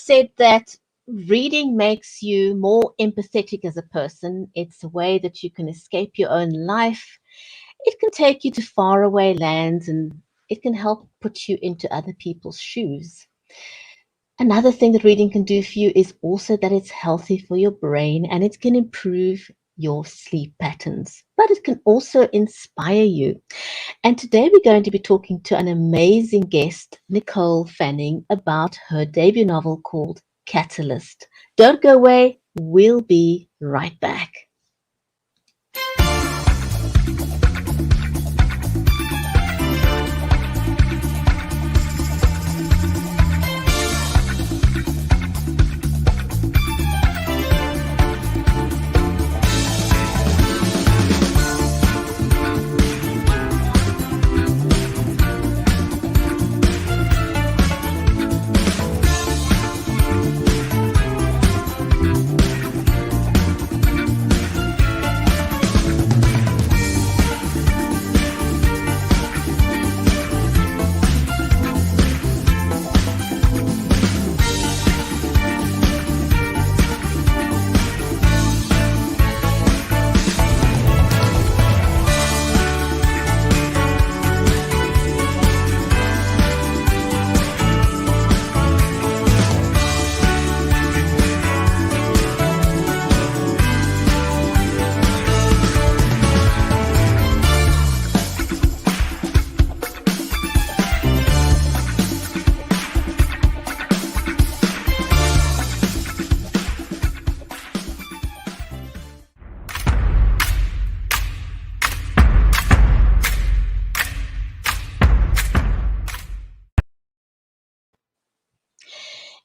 said that reading makes you more empathetic as a person. It's a way that you can escape your own life. It can take you to faraway lands and it can help put you into other people's shoes. Another thing that reading can do for you is also that it's healthy for your brain and it can improve your sleep patterns, but it can also inspire you. And today we're going to be talking to an amazing guest, Nicole Fanning, about her debut novel called Catalyst. Don't go away, we'll be right back.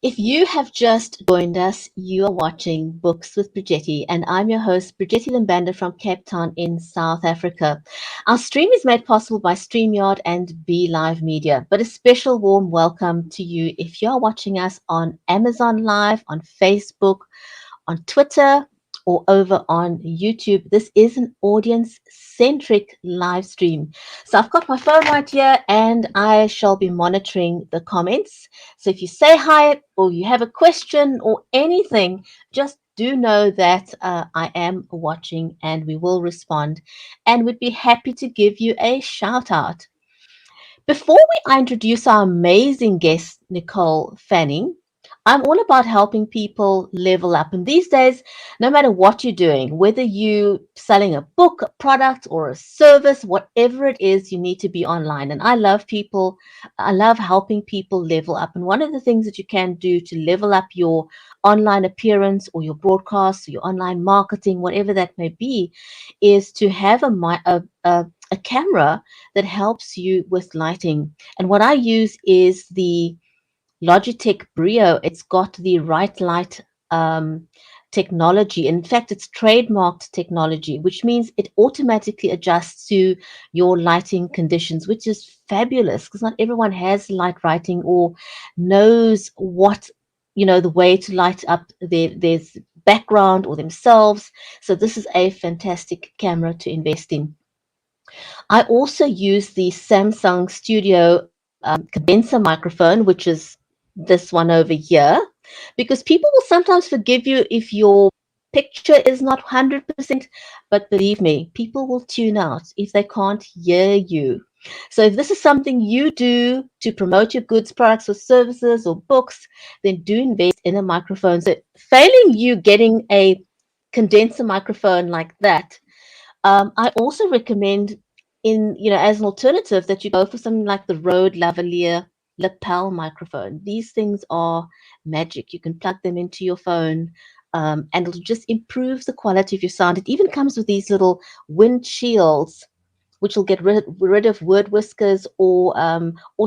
If you have just joined us, you are watching Books with Bridgetti, and I'm your host, Bridgetti Limbanda from Cape Town in South Africa. Our stream is made possible by StreamYard and Be Live Media, but a special warm welcome to you if you're watching us on Amazon Live, on Facebook, on Twitter, or over on YouTube. This is an audience-centric live stream. So I've got my phone right here and I shall be monitoring the comments. So if you say hi or you have a question or anything, just do know that I am watching and we will respond and would be happy to give you a shout out. Before I introduce our amazing guest, Nicole Fanning, I'm all about helping people level up. And these days, no matter what you're doing, whether you're selling a book, a product, or a service, whatever it is, you need to be online. And I love helping people level up. And one of the things that you can do to level up your online appearance or your broadcast or your online marketing, whatever that may be, is to have a camera that helps you with lighting. And what I use is the Logitech Brio. It's got the right light technology. In fact, it's trademarked technology, which means it automatically adjusts to your lighting conditions, which is fabulous because not everyone has light lighting or knows what, the way to light up their background or themselves. So this is a fantastic camera to invest in. I also use the Samsung Studio condenser microphone, which is this one over here, because people will sometimes forgive you if your picture is not 100%, but believe me, people will tune out if they can't hear you. So if this is something you do to promote your goods, products, or services or books, then do invest in a microphone. So failing you getting a condenser microphone like that, I also recommend as an alternative that you go for something like the Rode lavalier lapel microphone. These things are magic. You can plug them into your phone, and it'll just improve the quality of your sound. It even comes with these little wind shields, which will get rid of word whiskers or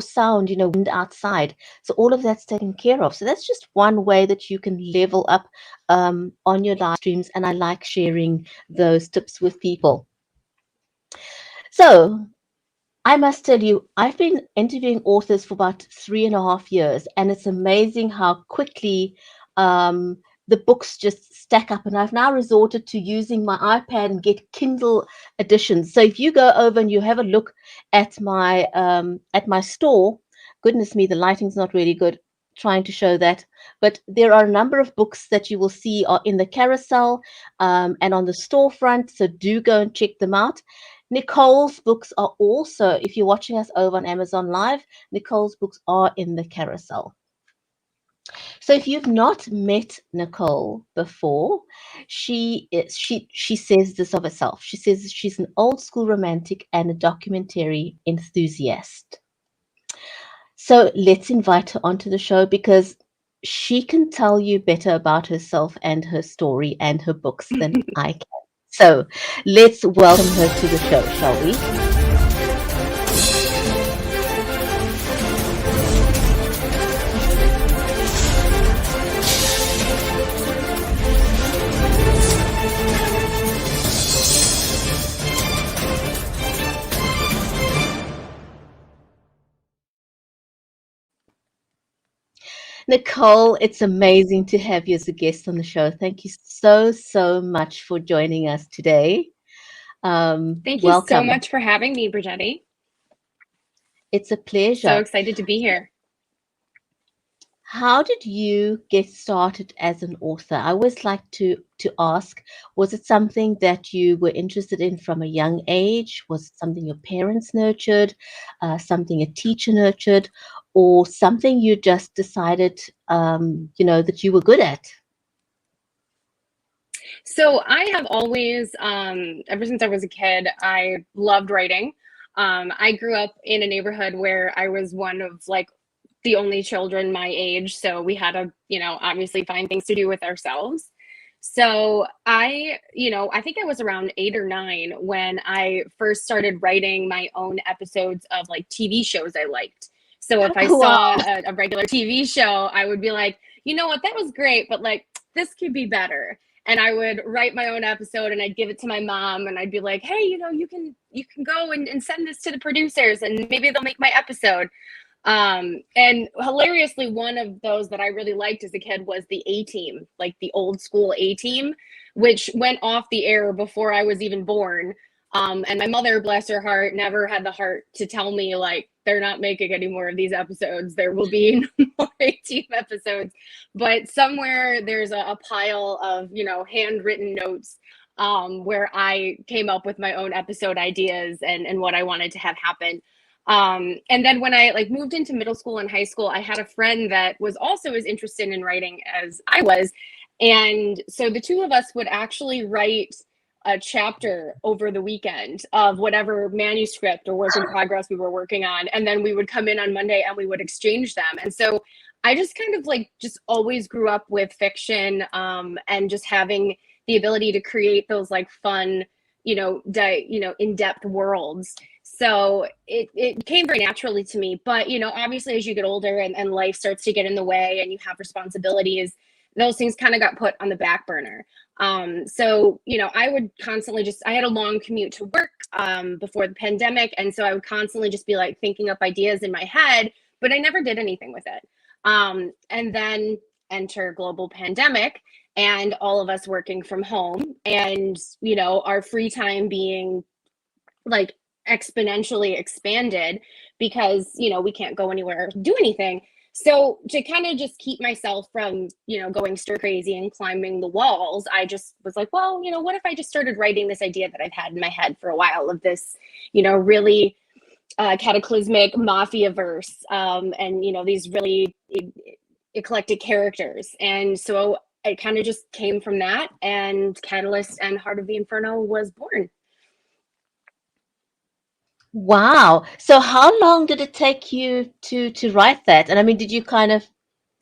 sound, wind outside. So all of that's taken care of. So that's just one way that you can level up on your live streams, and I like sharing those tips with people. So I must tell you, I've been interviewing authors for about 3.5 years, and it's amazing how quickly the books just stack up. And I've now resorted to using my iPad and get Kindle editions. So if you go over and you have a look at my store, goodness me, the lighting's not really good. trying to show that. But there are a number of books that you will see are in the carousel and on the storefront. So do go and check them out. Nicole's books are also, if you're watching us over on Amazon Live, Nicole's books are in the carousel. So if you've not met Nicole before, she says this of herself. She says she's an old school romantic and a documentary enthusiast. So let's invite her onto the show because she can tell you better about herself and her story and her books than I can. So let's welcome her to the show, shall we? Nicole, it's amazing to have you as a guest on the show. Thank you so, so much for joining us today. Thank you so Welcome. much for having me, Bridgetti. It's a pleasure. So excited to be here. How did you get started as an author? I always like to ask, was it something that you were interested in from a young age? Was it something your parents nurtured, something a teacher nurtured, or something you just decided, that you were good at? So I have always, ever since I was a kid, I loved writing. I grew up in a neighborhood where I was one of like the only children my age. So we had to, obviously find things to do with ourselves. So I think I was around 8 or 9 when I first started writing my own episodes of like TV shows I liked. So if I Wow. saw a regular TV show, I would be like, you know what, that was great, but like this could be better. And I would write my own episode and I'd give it to my mom and I'd be like, hey, you can go and send this to the producers and maybe they'll make my episode. And hilariously, one of those that I really liked as a kid was the A Team, like the old school A Team, which went off the air before I was even born. And my mother, bless her heart, never had the heart to tell me like they're not making any more of these episodes. There will be no more A Team episodes. But somewhere there's a pile of, handwritten notes where I came up with my own episode ideas and what I wanted to have happen. And then when I like moved into middle school and high school, I had a friend that was also as interested in writing as I was. And so the two of us would actually write a chapter over the weekend of whatever manuscript or work in progress we were working on. And then we would come in on Monday and we would exchange them. And so I just kind of like just always grew up with fiction and just having the ability to create those like fun, in-depth worlds. So it came very naturally to me. But, obviously as you get older and life starts to get in the way and you have responsibilities, those things kind of got put on the back burner. So, I would constantly I had a long commute to work before the pandemic. And so I would constantly just be like thinking up ideas in my head, but I never did anything with it. And then enter global pandemic and all of us working from home and, our free time being like exponentially expanded because we can't go anywhere or do anything. So to kind of just keep myself from going stir crazy and climbing the walls, I just was like, well, what if I just started writing this idea that I've had in my head for a while of this really cataclysmic mafia verse and these really eclectic characters. And so it kind of just came from that, and Catalyst and Heart of the Inferno was born. Wow. So how long did it take you to write that? And I mean, did you kind of,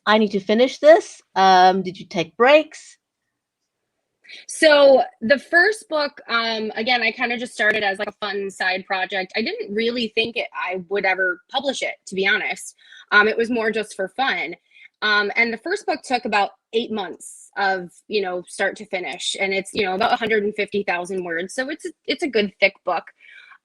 I need to finish this? Did you take breaks? So the first book, again, I kind of just started as like a fun side project. I didn't really think I would ever publish it, to be honest. It was more just for fun. And the first book took about 8 months of, start to finish. And it's, about 150,000 words. So it's a good thick book.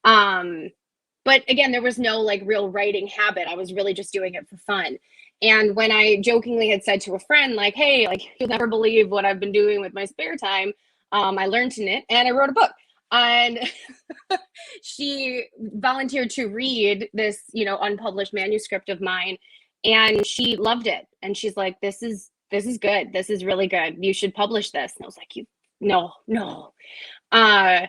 But again, there was no like real writing habit. I was really just doing it for fun. And when I jokingly had said to a friend, like, hey, like, you'll never believe what I've been doing with my spare time, I learned to knit and I wrote a book. And she volunteered to read this, unpublished manuscript of mine. and she loved it. And she's like, this is good. This is really good. You should publish this. And I was like, no. Uh,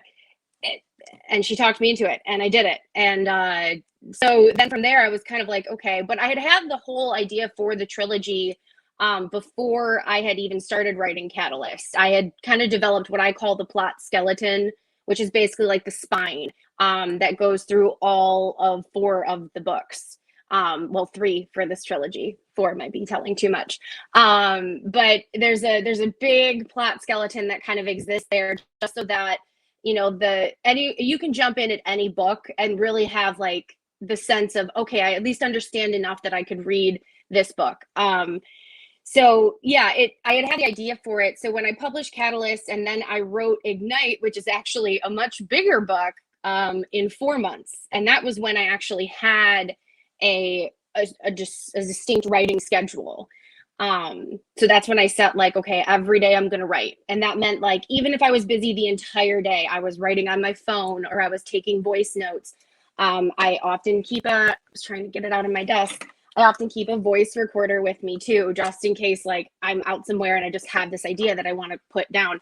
and she talked me into it, and I did it. And so then from there, I was kind of like, okay, but I had the whole idea for the trilogy before I had even started writing Catalyst. I had kind of developed what I call the plot skeleton, which is basically like the spine that goes through all of 4 of the books. Well, 3 for this trilogy. 4 might be telling too much. But there's a big plot skeleton that kind of exists there, just so that you can jump in at any book and really have like the sense of, okay, I at least understand enough that I could read this book. So yeah, I had the idea for it. So when I published Catalyst, and then I wrote Ignite, which is actually a much bigger book, in 4 months. And that was when I actually had a distinct writing schedule. So that's when I set like, okay, every day I'm going to write. And that meant like, even if I was busy the entire day, I was writing on my phone or I was taking voice notes. I often keep I was trying to get it out of my desk. I often keep a voice recorder with me too, just in case like I'm out somewhere and I just have this idea that I want to put down.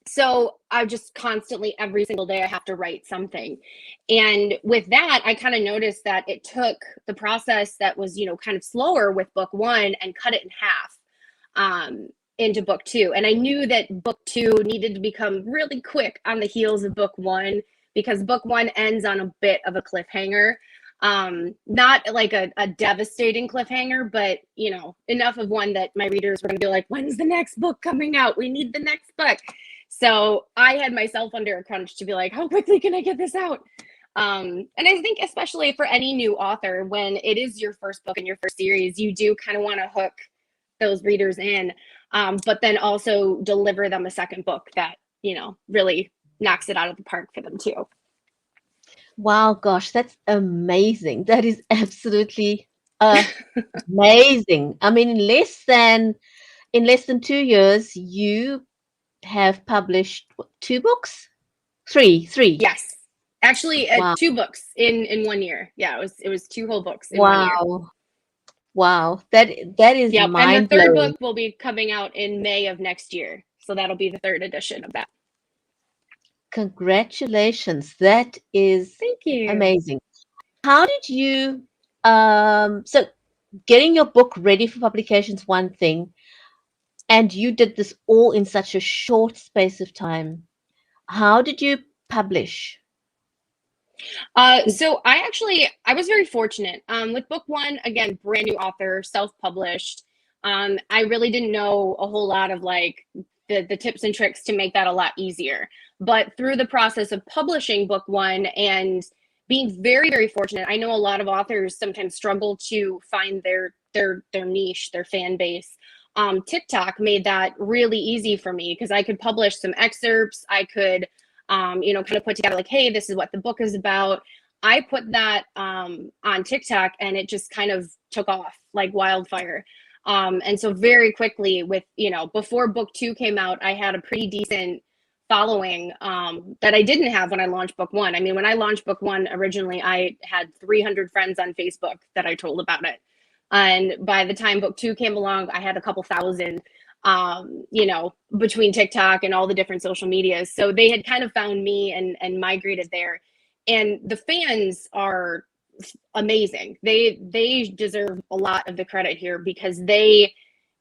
So I just constantly, every single day, I have to write something. And with that, I kind of noticed that it took the process that was, kind of slower with book 1 and cut it in half into book 2. And I knew that book 2 needed to become really quick on the heels of book 1, because book 1 ends on a bit of a cliffhanger. Not like a devastating cliffhanger, but enough of one that my readers were going to be like, when's the next book coming out? We need the next book. So I had myself under a crunch to be like, how quickly can I get this out? And I think especially for any new author, when it is your first book in your first series, you do kind of want to hook those readers in, but then also deliver them a second book that, really knocks it out of the park for them too. Wow, gosh, that's amazing. That is absolutely amazing. I mean, in less than 2 years, you have published 2 books? Three. Yes. Actually, Wow. 2 books in 1 year. Yeah, it was 2 whole books in 1 year. Wow. That is Yep. And the third mind-blowing. book will be coming out in May of next year. So that'll be the 3rd edition of that. Congratulations. That is Thank you. amazing. How did you so getting your book ready for publication is one thing, and you did this all in such a short space of time. How did you publish? So I was very fortunate. With book 1, again, brand new author, self-published. I really didn't know a whole lot of like the tips and tricks to make that a lot easier. But through the process of publishing book 1 and being very, very fortunate, I know a lot of authors sometimes struggle to find their niche, their fan base. TikTok made that really easy for me, because I could publish some excerpts. I could kind of put together like, hey, this is what the book is about. I put that on TikTok, and it just kind of took off like wildfire. And so very quickly, with, before book 2 came out, I had a pretty decent following that I didn't have when I launched book 1. I mean, when I launched book 1 originally, I had 300 friends on Facebook that I told about it. And by the time book 2 came along, I had a couple thousand, between TikTok and all the different social medias. So they had kind of found me and migrated there. And the fans are amazing. They deserve a lot of the credit here, because they,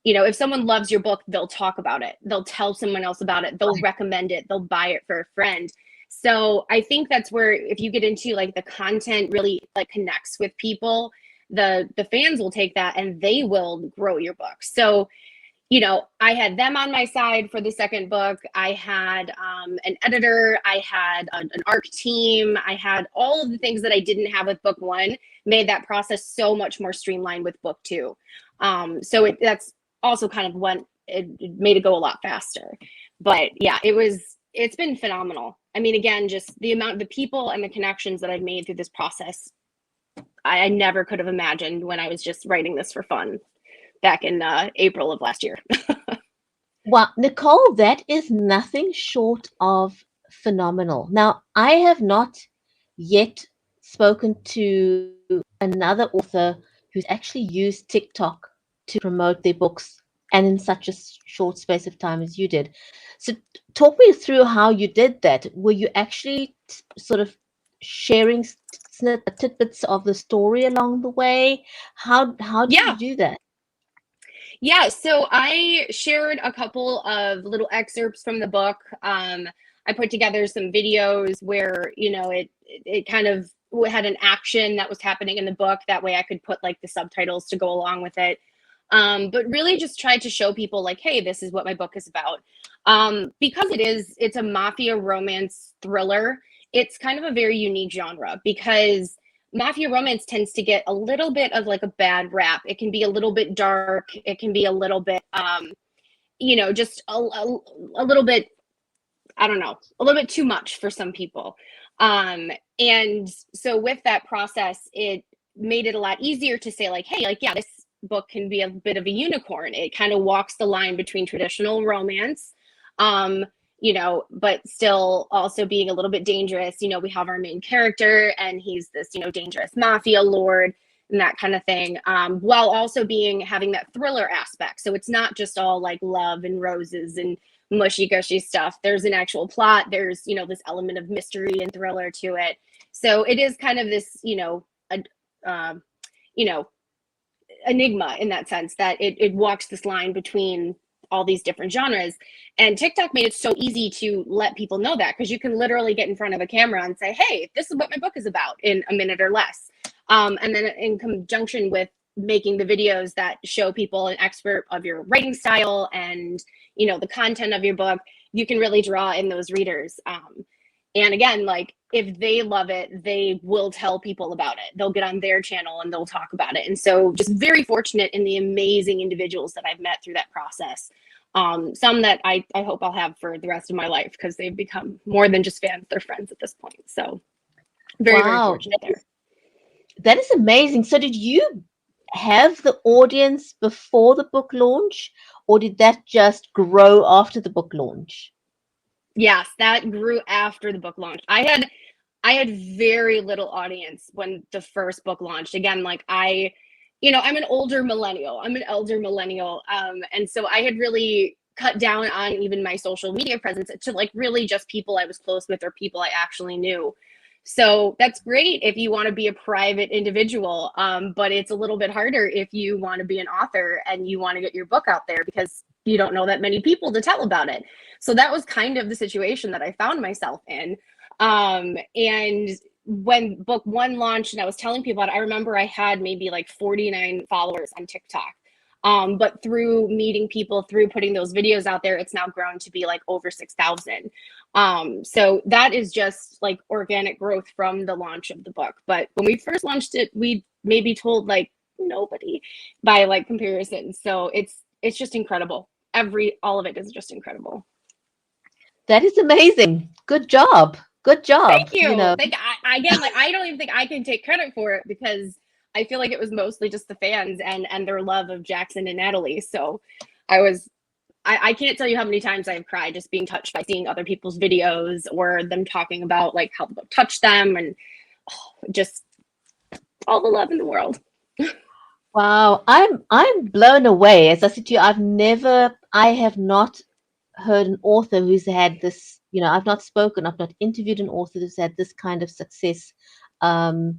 if someone loves your book, they'll talk about it. They'll tell someone else about it. They'll recommend it. They'll buy it for a friend. So I think that's where, if you get into like the content really like connects with people, the fans will take that and they will grow your book. So I had them on my side for the second book. I had an editor. I had an ARC team. I had all of the things that I didn't have with book 1, made that process so much more streamlined with book 2. So that's also kind of what it made it go a lot faster. But yeah, it's been phenomenal. I mean, again, just the amount of the people and the connections that I've made through this process, I never could have imagined when I was just writing this for fun back in April of last year. Well, Nicole, that is nothing short of phenomenal. Now, I have not yet spoken to another author who's actually used TikTok to promote their books and in such a short space of time as you did. So talk me through how you did that. Were you actually sort of sharing tidbits of the story along the way? How did you Yeah. do that? Yeah, so I shared a couple of little excerpts from the book. I put together some videos where, it kind of had an action that was happening in the book. That way I could put like the subtitles to go along with it. But really just tried to show people like, hey, this is what my book is about. Because it's a mafia romance thriller. It's kind of a very unique genre because mafia romance tends to get a little bit of like a bad rap. It can be a little bit dark. It can be a little bit, just a little bit, I don't know, a little bit too much for some people. And so with that process, it made it a lot easier to say like, hey, like, yeah, this book can be a bit of a unicorn. It kind of walks the line between traditional romance, um, but still also being a little bit dangerous. We have our main character and he's this, dangerous mafia lord and that kind of thing, while also having that thriller aspect. So it's not just all like love and roses and mushy gushy stuff. There's an actual plot. There's, this element of mystery and thriller to it. So it is kind of this, you know, enigma in that sense that it walks this line between all these different genres. And TikTok made it so easy to let people know that because you can literally get in front of a camera and say, hey, this is what my book is about in a minute or less. And then in conjunction with making the videos that show people an expert of your writing style and the content of your book, you can really draw in those readers. And again, like if they love it, they will tell people about it. They'll get on their channel and they'll talk about it. And so just very fortunate in the amazing individuals that I've met through that process. Some that I hope I'll have for the rest of my life because they've become more than just fans, they're friends at this point. So very, very Wow, fortunate there. that is amazing. So did you have the audience before the book launch, or did that just grow after the book launch? Yes, that grew after the book launched. I had very little audience when the first book launched. Again, like I'm an older millennial. I'm an elder millennial. And so I had really cut down on even my social media presence to like really just people I was close with or people I actually knew. So that's great if you want to be a private individual, but it's a little bit harder if you want to be an author and you want to get your book out there because you don't know that many people to tell about it. So that was kind of the situation that I found myself in. And when book one launched and I was telling people about it, I remember I had maybe like 49 followers on TikTok. But through meeting people, through putting those videos out there, it's now grown to be like over 6,000. So that is just like organic growth from the launch of the book. But when we first launched it, we maybe told like nobody by like comparison. So it's just incredible. All of it is just incredible. That is amazing. Good job. Good Thank job. you. Again, like I don't even think I can take credit for it because I feel like it was mostly just the fans and their love of Jaxon and Natalie. So I can't tell you how many times I've cried just being touched by seeing other people's videos or them talking about like how the book touched them and just all the love in the world. Wow, I'm blown away. As I said to you, I have not heard an author who's had this, I've not spoken, I've not interviewed an author who's had this kind of success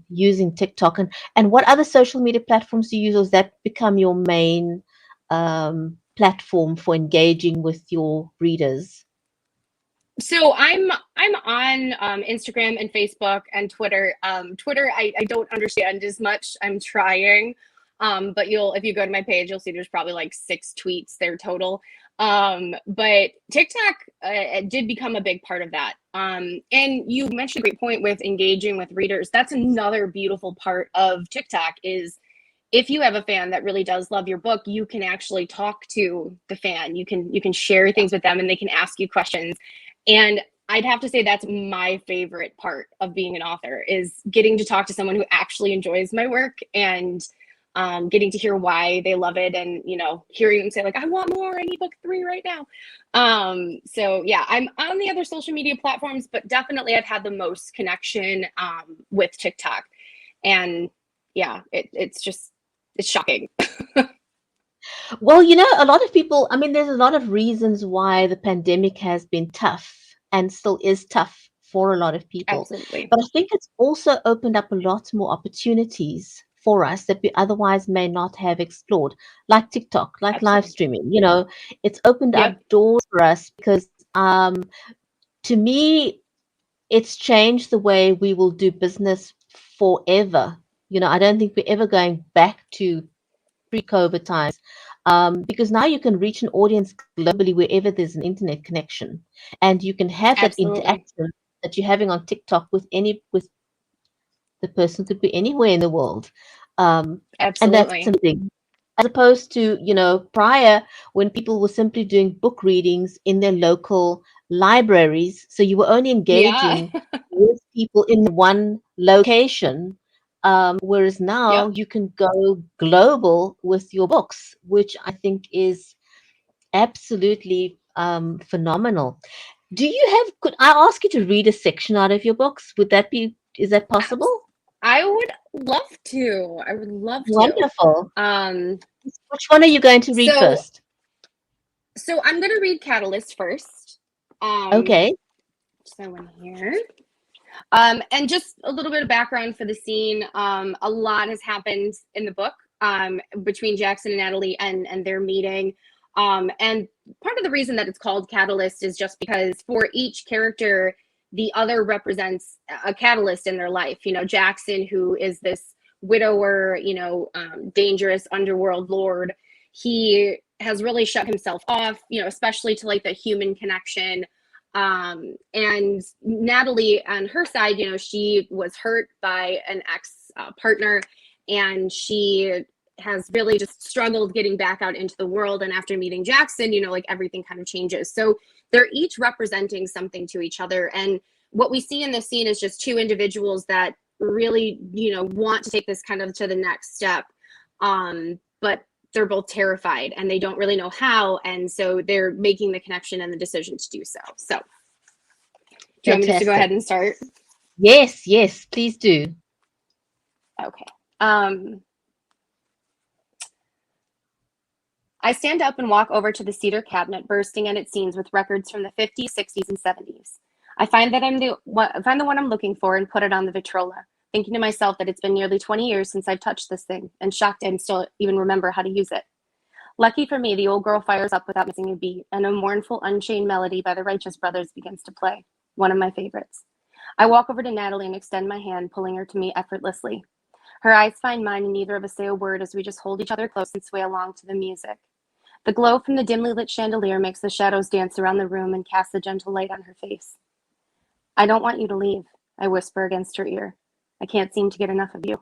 using TikTok. And what other social media platforms do you use? Or does that become your main platform for engaging with your readers? So I'm on Instagram and Facebook and Twitter. Twitter I don't understand as much. I'm trying. But if you go to my page, you'll see there's probably like 6 tweets there total. But TikTok did become a big part of that. And you mentioned a great point with engaging with readers. That's another beautiful part of TikTok is if you have a fan that really does love your book, you can actually talk to the fan. You can share things with them and they can ask you questions. And I'd have to say that's my favorite part of being an author is getting to talk to someone who actually enjoys my work and getting to hear why they love it and hearing them say like I want more, I need book 3 right now. So yeah, I'm on the other social media platforms, but definitely I've had the most connection with TikTok. And yeah, it's just it's shocking. Well, a lot of people, I mean, there's a lot of reasons why the pandemic has been tough and still is tough for a lot of people. Absolutely. But I think it's also opened up a lot more opportunities for us that we otherwise may not have explored, like TikTok, like live Absolutely. streaming. It's opened up Yep. doors for us because to me, it's changed the way we will do business forever. I don't think we're ever going back to pre-COVID times, because now you can reach an audience globally wherever there's an internet connection, and you can have that Absolutely. interaction that you're having on TikTok with the person could be anywhere in the world, and that's Absolutely. something. As opposed to, prior when people were simply doing book readings in their local libraries, so you were only Yeah. engaging with people in one location, whereas now Yep. you can go global with your books, which I think is absolutely phenomenal. Could I ask you to read a section out of your books? Is that Abs- possible? I would love to. I would love to. Wonderful. Um, Which one are you going to read so first? so I'm gonna read Catalyst first. Um, Okay. so in here. And just a little bit of background for the scene. A lot has happened in the book between Jaxon and Natalie and their meeting. And part of the reason that it's called Catalyst is just because for each character, the other represents a catalyst in their life. Jaxon, who is this widower, dangerous underworld lord, he has really shut himself off, especially to like the human connection. And Natalie on her side, she was hurt by an ex partner, and she has really just struggled getting back out into the world. And after meeting Jaxon, like everything kind of changes. So they're each representing something to each other. And what we see in this scene is just two individuals that really, want to take this kind of to the next step. But they're both terrified and they don't really know how. And so they're making the connection and the decision to do so. So, do you want me just to go Fantastic. ahead and start? Yes, yes, please do. Okay. I stand up and walk over to the cedar cabinet, bursting at its seams with records from the 50s, 60s, and 70s. I find the one I'm looking for and put it on the Vitrola, thinking to myself that it's been nearly 20 years since I've touched this thing, and shocked I still even remember how to use it. Lucky for me, the old girl fires up without missing a beat, and a mournful, unchained melody by the Righteous Brothers begins to play, one of my favorites. I walk over to Natalie and extend my hand, pulling her to me effortlessly. Her eyes find mine, and neither of us say a word as we just hold each other close and sway along to the music. The glow from the dimly lit chandelier makes the shadows dance around the room and casts a gentle light on her face. I don't want you to leave, I whisper against her ear. I can't seem to get enough of you.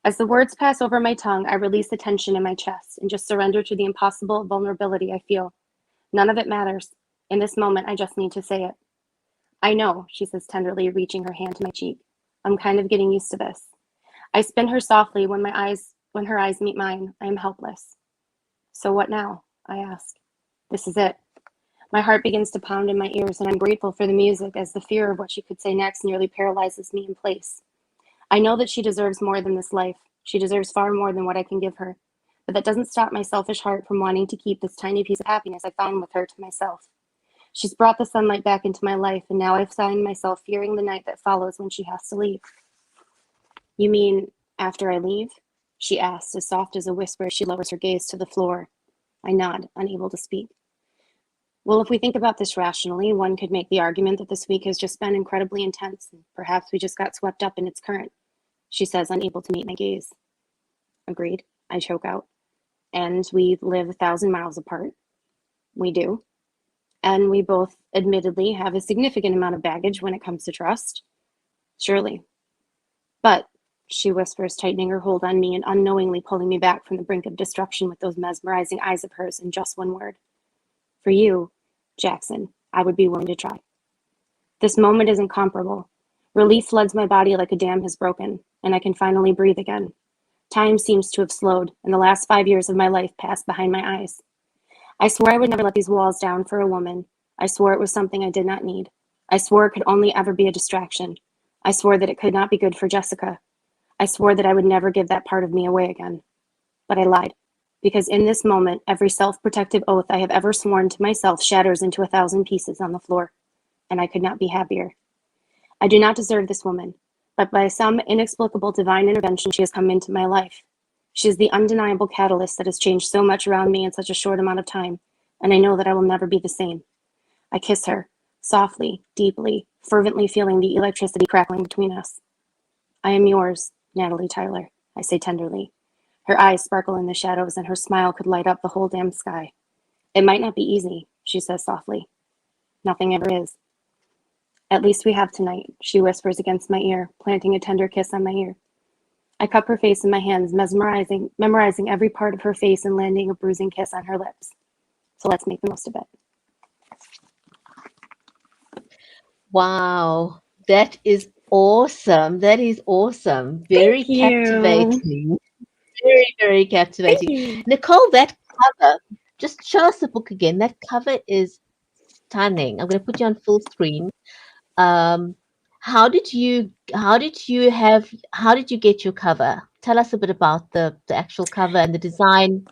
As the words pass over my tongue, I release the tension in my chest and just surrender to the impossible vulnerability I feel. None of it matters. In this moment, I just need to say it. I know, she says tenderly, reaching her hand to my cheek. I'm kind of getting used to this. I spin her softly when her eyes meet mine. I am helpless. So what now? I ask. This is it. My heart begins to pound in my ears, and I'm grateful for the music as the fear of what she could say next nearly paralyzes me in place. I know that she deserves more than this life. She deserves far more than what I can give her. But that doesn't stop my selfish heart from wanting to keep this tiny piece of happiness I found with her to myself. She's brought the sunlight back into my life, and now I've found myself fearing the night that follows when she has to leave. You mean after I leave? She asks, as soft as a whisper as she lowers her gaze to the floor. I nod, unable to speak. Well, if we think about this rationally, one could make the argument that this week has just been incredibly intense, and perhaps we just got swept up in its current, she says, unable to meet my gaze. Agreed, I choke out. And we live 1,000 miles apart. We do. And we both admittedly have a significant amount of baggage when it comes to trust. Surely. But, she whispers, tightening her hold on me and unknowingly pulling me back from the brink of destruction with those mesmerizing eyes of hers in just one word. For you, Jaxon, I would be willing to try. This moment is incomparable. Relief floods my body like a dam has broken, and I can finally breathe again. Time seems to have slowed, and the last 5 years of my life passed behind my eyes. I swore I would never let these walls down for a woman. I swore it was something I did not need. I swore it could only ever be a distraction. I swore that it could not be good for Jessica. I swore that I would never give that part of me away again. But I lied, because in this moment, every self-protective oath I have ever sworn to myself shatters into 1,000 pieces on the floor, and I could not be happier. I do not deserve this woman, but by some inexplicable divine intervention, she has come into my life. She is the undeniable catalyst that has changed so much around me in such a short amount of time, and I know that I will never be the same. I kiss her, softly, deeply, fervently feeling the electricity crackling between us. I am yours, Natalie Tyler, I say tenderly. Her eyes sparkle in the shadows, and her smile could light up the whole damn sky. It might not be easy, she says softly. Nothing ever is. At least we have tonight, she whispers against my ear, planting a tender kiss on my ear. I cup her face in my hands, memorizing every part of her face and landing a bruising kiss on her lips. So let's make the most of it. Wow, that is awesome. That is awesome. Very Thank you. captivating. Very, very captivating. Thank you. Nicole, that cover, just show us the book again. That cover is stunning. I'm going to put you on full screen. How did you get your cover? Tell us a bit about the actual cover and the design.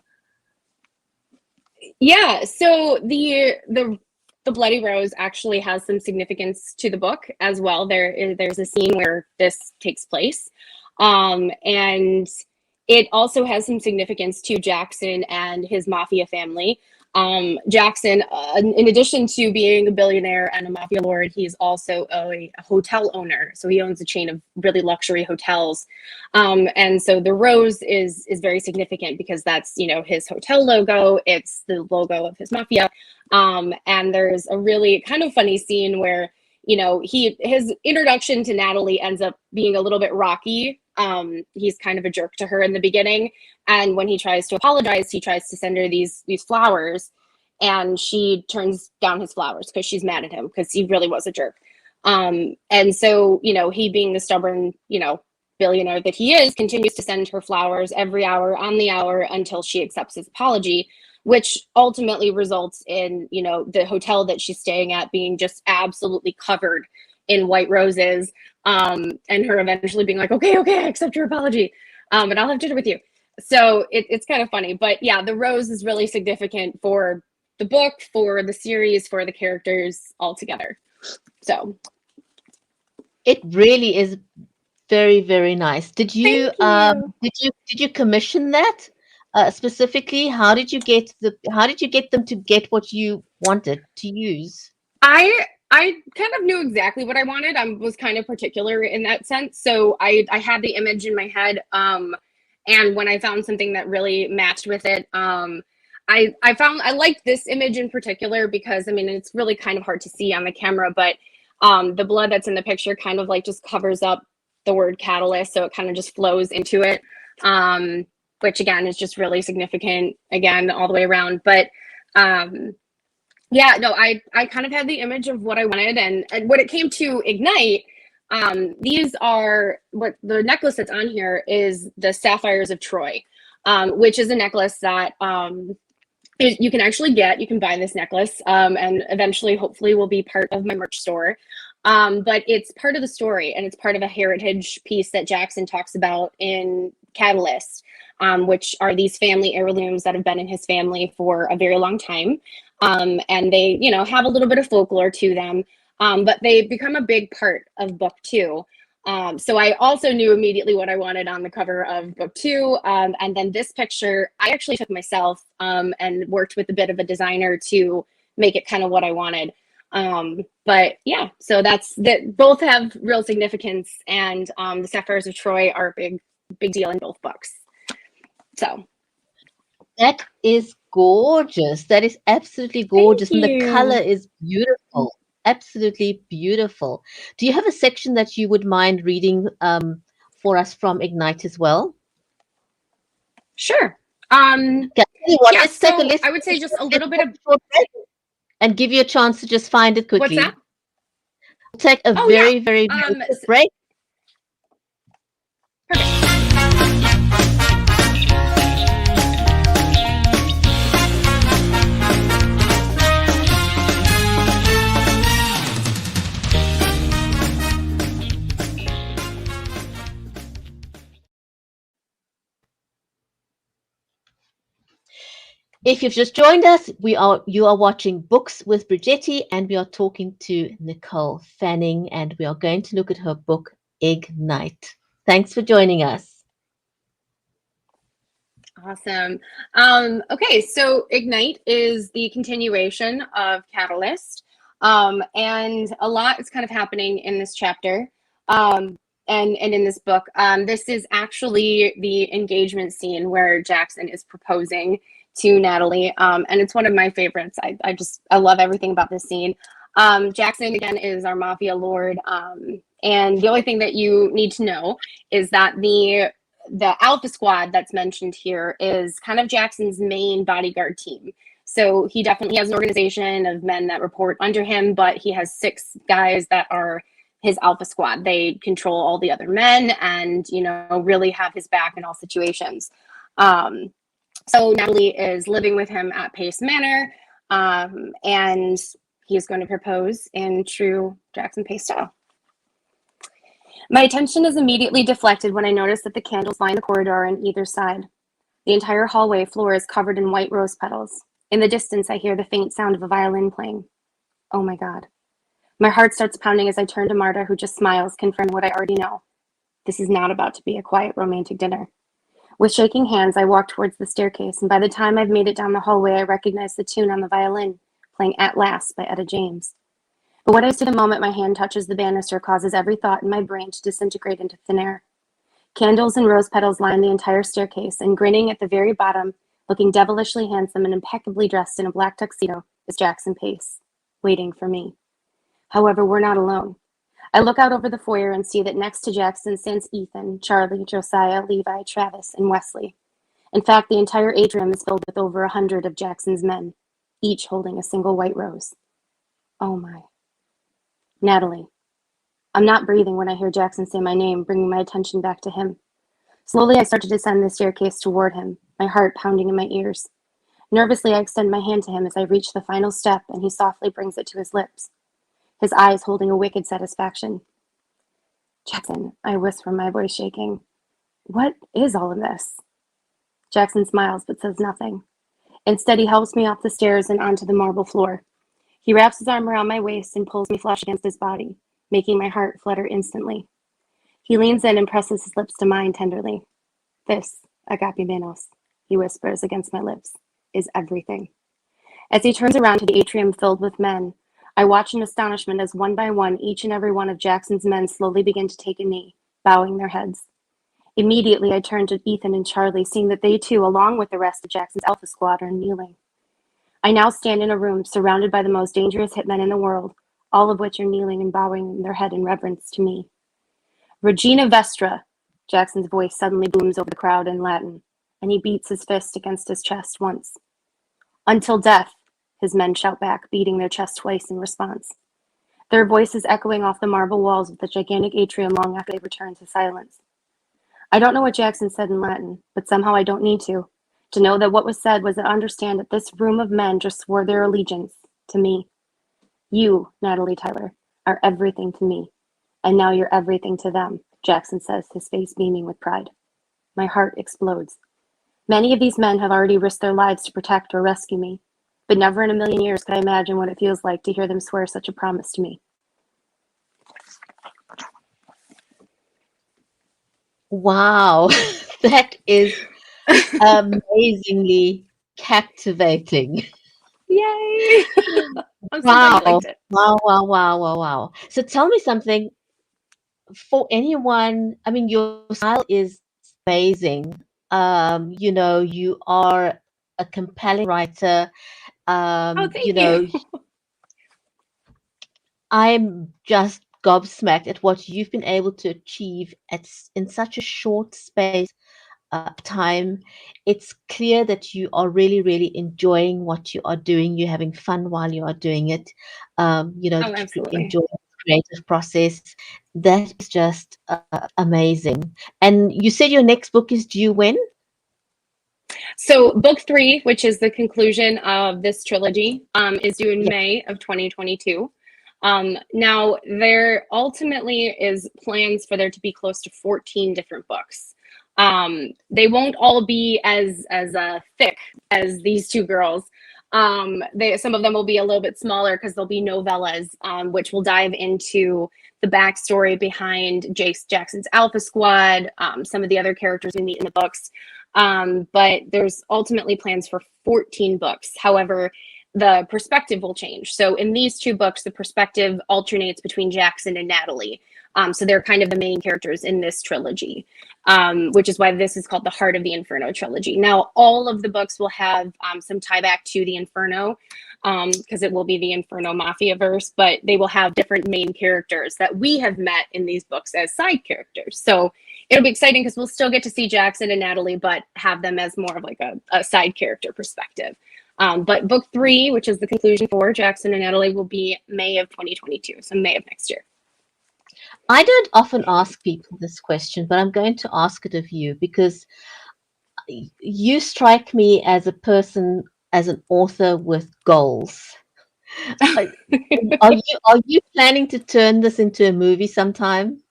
Yeah, so the Bloody Rose actually has some significance to the book as well. There's a scene where this takes place, and it also has some significance to Jaxon and his mafia family. Jaxon, in addition to being a billionaire and a mafia lord, he's also a hotel owner. So he owns a chain of really luxury hotels. And so the rose is very significant because that's, his hotel logo. It's the logo of his mafia. And there's a really kind of funny scene where, his introduction to Natalie ends up being a little bit rocky. He's kind of a jerk to her in the beginning. And when he tries to apologize, he tries to send her these flowers, and she turns down his flowers because she's mad at him because he really was a jerk. And so, he being the stubborn, billionaire that he is, continues to send her flowers every hour on the hour until she accepts his apology, which ultimately results in, the hotel that she's staying at being just absolutely covered in white roses, and her eventually being like, okay, I accept your apology, and I'll have dinner with you. So it's kind of funny, but yeah, the rose is really significant for the book, for the series, for the characters all together. So it really is very, very nice. Did you did you commission that specifically? How did you get them to get what you wanted to use? I kind of knew exactly what I wanted. I was kind of particular in that sense. So I had the image in my head. And when I found something that really matched with it, I liked this image in particular because, it's really kind of hard to see on the camera, but the blood that's in the picture kind of like just covers up the word catalyst. So it kind of just flows into it, which again is just really significant, again, all the way around. But yeah, no, I kind of had the image of what I wanted. And when it came to Ignite, these are what the necklace that's on here is the Sapphires of Troy, which is a necklace that you can actually get. You can buy this necklace, and eventually, hopefully, will be part of my merch store. But it's part of the story, and it's part of a heritage piece that Jaxon talks about in Catalyst, which are these family heirlooms that have been in his family for a very long time. And they, have a little bit of folklore to them. But they become a big part of book 2. So I also knew immediately what I wanted on the cover of book 2. And then this picture, I actually took myself and worked with a bit of a designer to make it kind of what I wanted. But yeah, so that's that. Both have real significance, and the Sapphires of Troy are a big deal in both books. So that is gorgeous. That is absolutely gorgeous, and the color is beautiful. Absolutely beautiful. Do you have a section that you would mind reading for us from Ignite as well? Sure. Okay, let's take a listen. I would say just a little bit of, and give you a chance to just find it quickly. What's that? We'll take a very quick break. Perfect. If you've just joined us, you are watching Books with Bridgetti, and we are talking to Nicole Fanning, and we are going to look at her book Ignite. Thanks for joining us. Awesome. Okay, so Ignite is the continuation of Catalyst. And a lot is kind of happening in this chapter and in this book. This is actually the engagement scene where Jaxon is proposing to Natalie. And it's one of my favorites. I love everything about this scene. Jaxon, again, is our mafia lord. And the only thing that you need to know is that the Alpha Squad that's mentioned here is kind of Jaxon's main bodyguard team. So he definitely has an organization of men that report under him, but he has 6 guys that are his Alpha Squad. They control all the other men and, you know, really have his back in all situations. So Natalie is living with him at Pace Manor, and he's going to propose in true Jaxon Pace style. My attention is immediately deflected when I notice that the candles line the corridor on either side. The entire hallway floor is covered in white rose petals. In the distance, I hear the faint sound of a violin playing. Oh my God. My heart starts pounding as I turn to Marta, who just smiles, confirming what I already know. This is not about to be a quiet romantic dinner. With shaking hands, I walk towards the staircase, and by the time I've made it down the hallway, I recognize the tune on the violin, playing At Last by Etta James. But what I see the moment my hand touches the banister causes every thought in my brain to disintegrate into thin air. Candles and rose petals line the entire staircase, and grinning at the very bottom, looking devilishly handsome and impeccably dressed in a black tuxedo, is Jaxon Pace, waiting for me. However, we're not alone. I look out over the foyer and see that next to Jaxon stands Ethan, Charlie, Josiah, Levi, Travis, and Wesley. In fact, the entire atrium is filled with over 100 of Jaxon's men, each holding a single white rose. Oh my. Natalie. I'm not breathing when I hear Jaxon say my name, bringing my attention back to him. Slowly, I start to descend the staircase toward him, my heart pounding in my ears. Nervously, I extend my hand to him as I reach the final step, and he softly brings it to his lips, his eyes holding a wicked satisfaction. Jaxon, I whisper, my voice shaking. What is all of this? Jaxon smiles but says nothing. Instead, he helps me off the stairs and onto the marble floor. He wraps his arm around my waist and pulls me flush against his body, making my heart flutter instantly. He leans in and presses his lips to mine tenderly. This, Agape Manos, he whispers against my lips, is everything. As he turns around to the atrium filled with men, I watch in astonishment as one by one each and every one of Jaxon's men slowly begin to take a knee, bowing their heads. Immediately, I turn to Ethan and Charlie, seeing that they too, along with the rest of Jaxon's Alpha Squad, are kneeling. I now stand in a room surrounded by the most dangerous hitmen in the world, all of which are kneeling and bowing their head in reverence to me. Regina Vestra, Jaxon's voice suddenly booms over the crowd in Latin, and he beats his fist against his chest once. Until death, his men shout back, beating their chest twice in response. Their voices echoing off the marble walls of the gigantic atrium long after they return to silence. I don't know what Jaxon said in Latin, but somehow I don't need to know that what was said was to understand that this room of men just swore their allegiance to me. You, Natalie Tyler, are everything to me, and now you're everything to them, Jaxon says, his face beaming with pride. My heart explodes. Many of these men have already risked their lives to protect or rescue me, but never in a million years could I imagine what it feels like to hear them swear such a promise to me. Wow, that is amazingly captivating. Yay! I'm so glad Wow. you liked it. Wow. So tell me something. For anyone, I mean, your style is amazing. You know, you are a compelling writer. Oh, You thank know, you. I'm just gobsmacked at what you've been able to achieve in such a short space time. It's clear that you are really, really enjoying what you are doing. You're having fun while you are doing it. You know, Oh, that you absolutely. enjoy the creative process. That is just amazing. And you said your next book is due when? So book 3, which is the conclusion of this trilogy, is due in Yeah. May of 2022. Now, there ultimately is plans for there to be close to 14 different books. They won't all be as thick as these two girls. Some of them will be a little bit smaller because they'll be novellas, which will dive into the backstory behind Jackson's Alpha Squad, some of the other characters we meet in the books. But there's ultimately plans for 14 books. However, the perspective will change. So in these two books, the perspective alternates between Jaxon and Natalie. So they're kind of the main characters in this trilogy, which is why this is called the Heart of the Inferno trilogy. Now, all of the books will have some tie back to the Inferno, because it will be the Inferno Mafia verse, but they will have different main characters that we have met in these books as side characters. So it'll be exciting because we'll still get to see Jaxon and Natalie, but have them as more of like a side character perspective. But book 3, which is the conclusion for Jaxon and Natalie, will be May of 2022, so May of next year. I don't often ask people this question, but I'm going to ask it of you because you strike me as a person, as an author with goals. Are you planning to turn this into a movie sometime?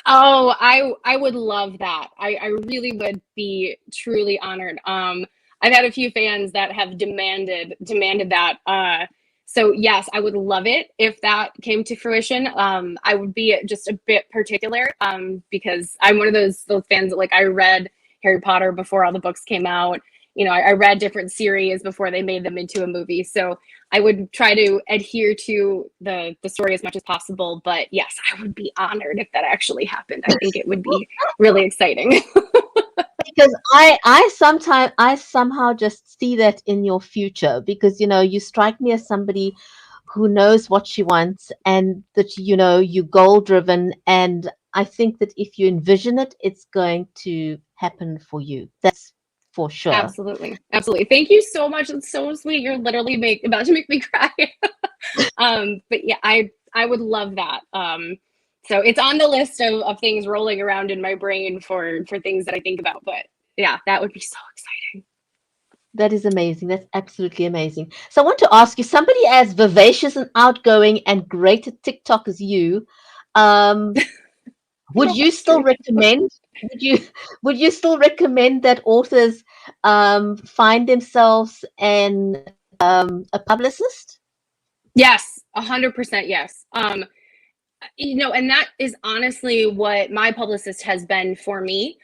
Oh, I would love that. I really would be truly honored. I've had a few fans that have demanded that. So yes, I would love it if that came to fruition. I would be just a bit particular, because I'm one of those fans that, like, I read Harry Potter before all the books came out. You know, I read different series before they made them into a movie. So I would try to adhere to the story as much as possible. But yes, I would be honored if that actually happened. I think it would be really exciting. Because I somehow just see that in your future, because you strike me as somebody who knows what she wants, and that you're goal driven, and I think that if you envision it, it's going to happen for you. That's for sure. Absolutely. Thank you so much. It's so sweet. You're literally about to make me cry. But yeah, I would love that. So it's on the list of things rolling around in my brain for things that I think about. But yeah, that would be so exciting. That is amazing. That's absolutely amazing. So I want to ask you, somebody as vivacious and outgoing and great at TikTok as you, would you still recommend? Would you still recommend that authors find themselves a publicist? Yes, 100% yes. And that is honestly what my publicist has been for me.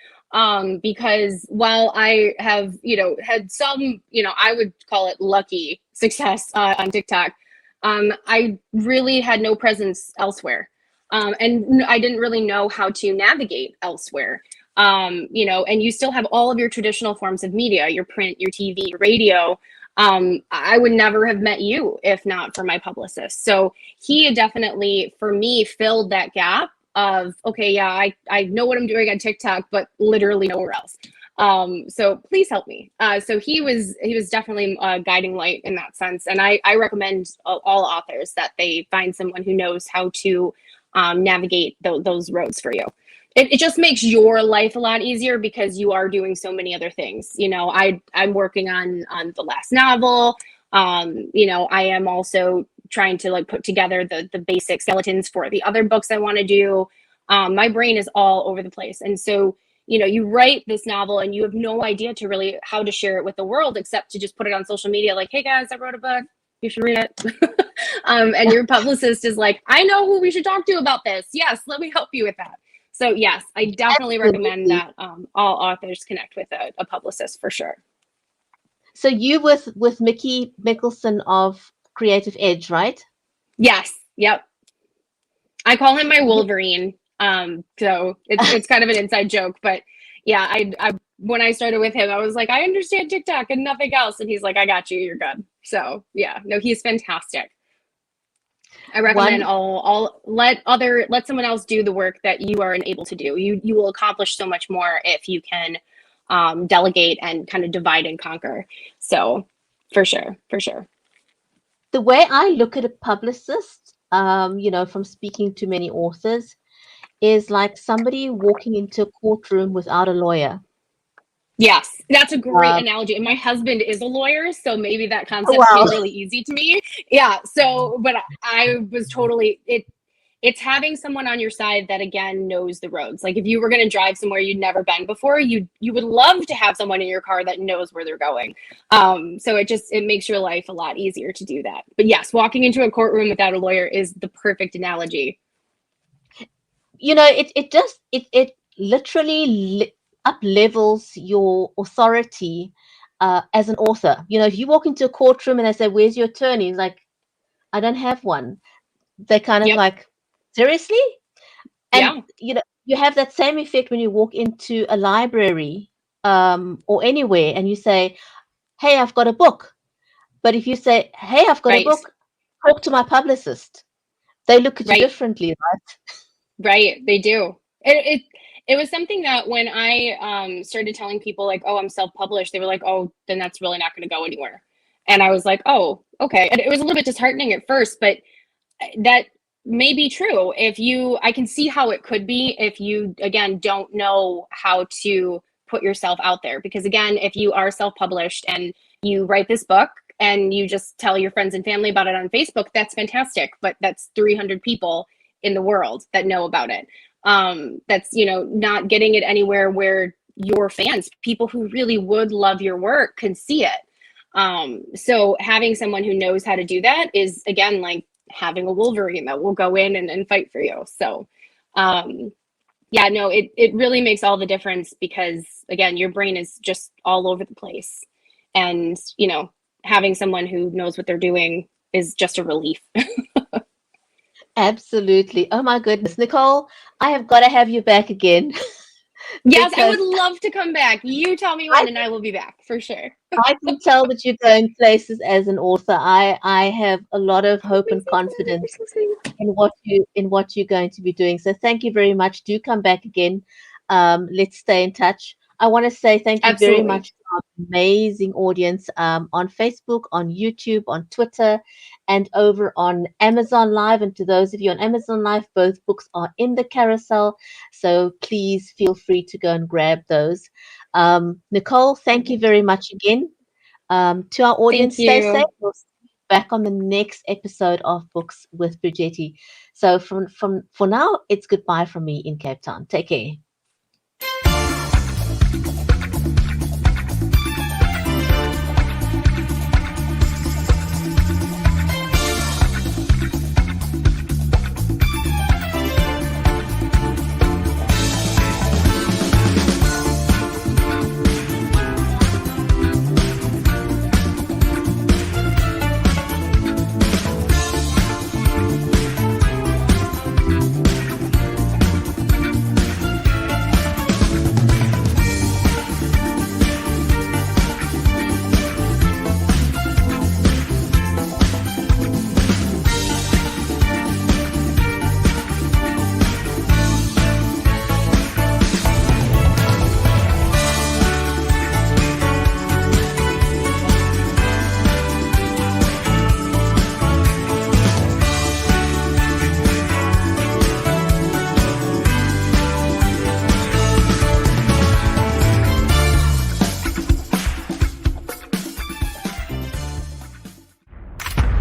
Because while I have, had some, I would call it lucky success on TikTok, I really had no presence elsewhere. And I didn't really know how to navigate elsewhere. And you still have all of your traditional forms of media, your print, your TV, your radio. I would never have met you if not for my publicist. So he definitely, for me, filled that gap of, okay, yeah, I know what I'm doing on TikTok, but literally nowhere else. So please help me. So he was definitely a guiding light in that sense. And I recommend all authors that they find someone who knows how to navigate those roads for you. It just makes your life a lot easier because you are doing so many other things. I'm working on the last novel. I am also trying to put together the basic skeletons for the other books I want to do. My brain is all over the place. And so, you write this novel and you have no idea how to share it with the world, except to just put it on social media like, hey guys, I wrote a book. You should read it. And your publicist is like, I know who we should talk to about this. Yes, let me help you with that. So yes, I definitely recommend that all authors connect with a publicist for sure. So you with Mickey Mickelson of Creative Edge, right? Yes. Yep. I call him my Wolverine. So it's kind of an inside joke, but yeah, I when I started with him, I was like, I understand TikTok and nothing else, and he's like, I got you. You're good. So yeah, no, he's fantastic. I recommend let someone else do the work that you are unable to do. You will accomplish so much more if you can delegate and kind of divide and conquer. So for sure. The way I look at a publicist, from speaking to many authors, is like somebody walking into a courtroom without a lawyer. Yes, that's a great analogy. And my husband is a lawyer, so maybe that concept came really easy to me. Yeah. So, but I was totally it's having someone on your side that, again, knows the roads. Like if you were going to drive somewhere you'd never been before, you would love to have someone in your car that knows where they're going. So it makes your life a lot easier to do that. But yes, walking into a courtroom without a lawyer is the perfect analogy. It literally up levels your authority as an author. If you walk into a courtroom and they say, "Where's your attorney?" It's like, I don't have one. They kind of Yep. like, seriously? And Yeah. you have that same effect when you walk into a library or anywhere and you say, "Hey, I've got a book." But if you say, "Hey, I've got a Right. book, talk to my publicist," they look at you Right. differently, right? Right. They do. It was something that when I started telling people like, oh, I'm self-published, they were like, oh, then that's really not going to go anywhere. And I was like, oh, okay. And it was a little bit disheartening at first, but that may be true. I can see how it could be if you, again, don't know how to put yourself out there. Because again, if you are self-published and you write this book and you just tell your friends and family about it on Facebook, that's fantastic. But that's 300 people in the world that know about it. That's, not getting it anywhere where your fans, people who really would love your work, can see it. So having someone who knows how to do that is, again, like having a Wolverine that will go in and fight for you. So yeah, no, it really makes all the difference because, again, your brain is just all over the place. And, having someone who knows what they're doing is just a relief. Absolutely. Oh my goodness. Nicole, I have got to have you back again. Yes, I would Because love to come back. You tell me I, when and I will be back for sure. I can tell that you're going places as an author. I have a lot of hope and confidence in what you're going to be doing. So thank you very much. Do come back again. Let's stay in touch. I want to say thank you very Absolutely. much to our amazing audience on Facebook, on YouTube, on Twitter, and over on Amazon Live. And to those of you on Amazon Live, both books are in the carousel. So please feel free to go and grab those. Nicole, thank you very much again. To our Thank audience, stay safe. you. We'll see you back on the next episode of Books with Bridgetti. So for now, it's goodbye from me in Cape Town. Take care.